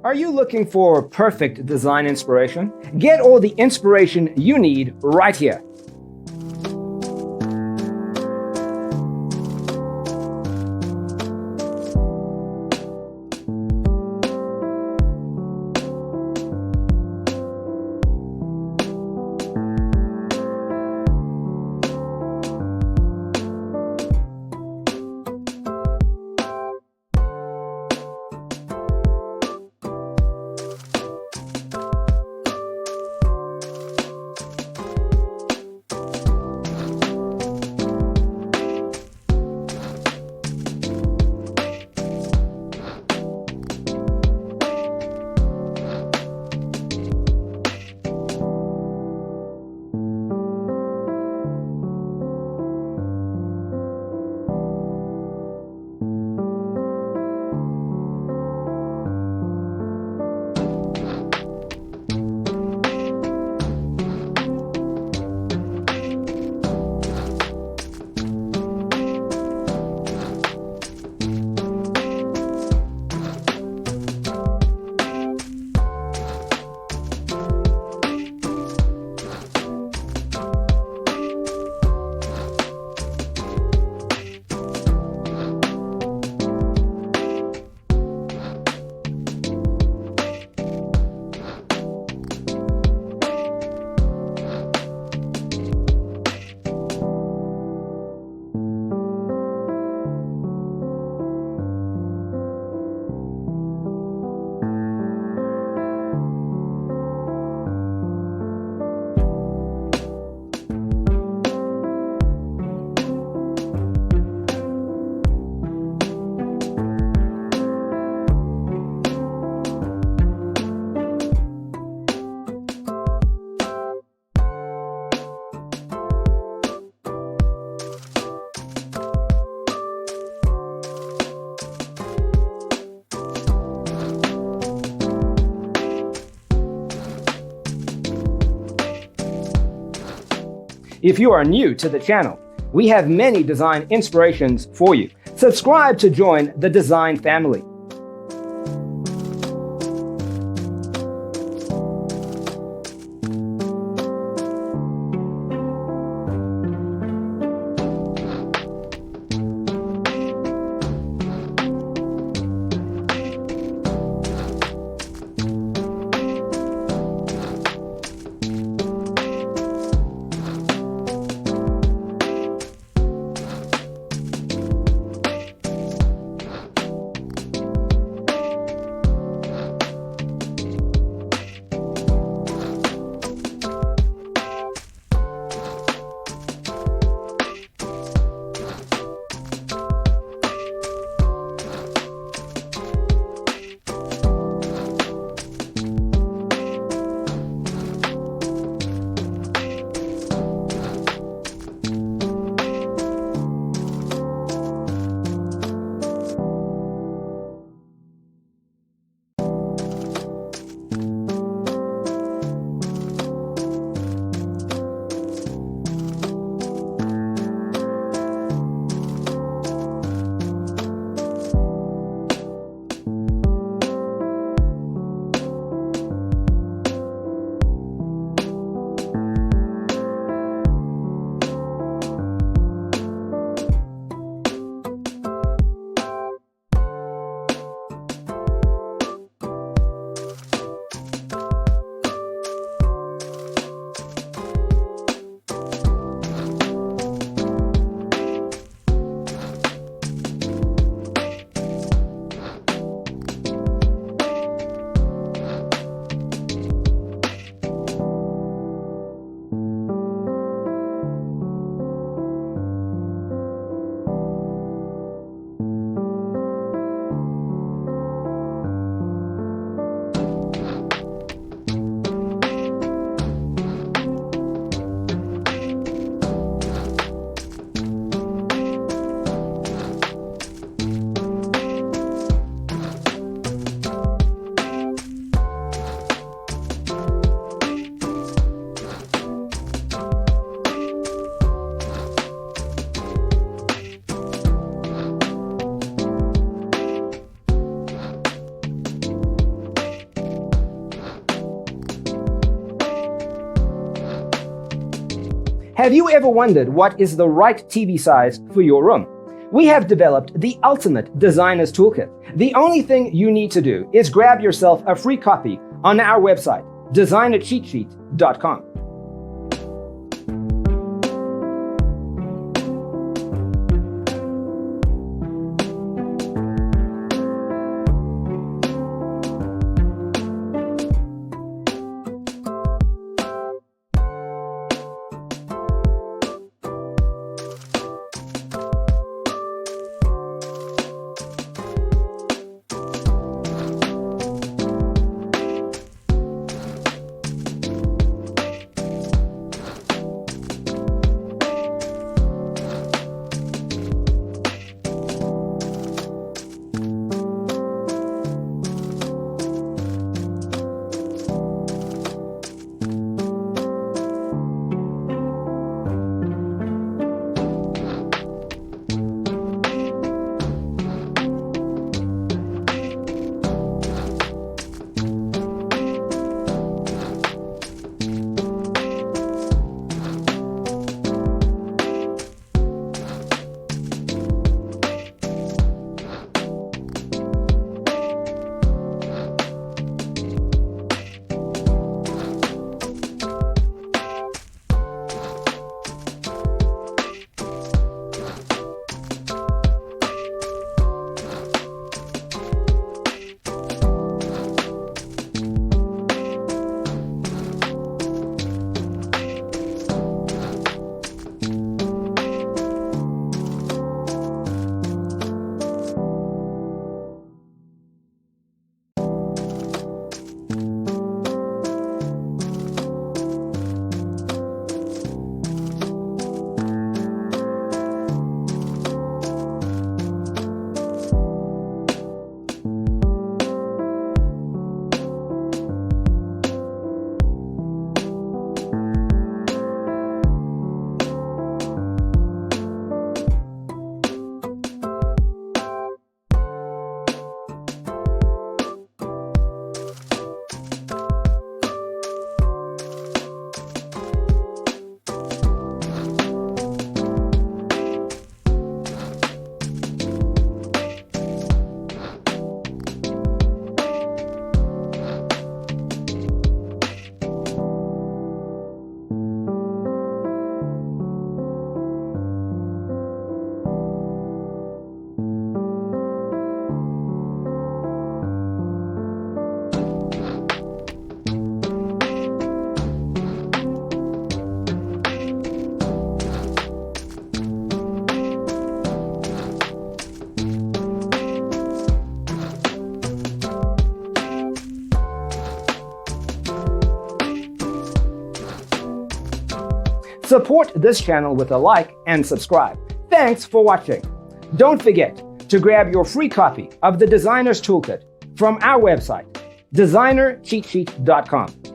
Are you looking for perfect design inspiration? Get all the inspiration you need right here. If you are new to the channel, we have many design inspirations for you. Subscribe to join the design family. Have you ever wondered what is the right TV size for your room? We have developed the ultimate designer's toolkit. The only thing you need to do is grab yourself a free copy on our website, designercheatsheet.com. Support this channel with a like and subscribe. Thanks for watching. Don't forget to grab your free copy of the Designer's Toolkit from our website, designercheatsheet.com.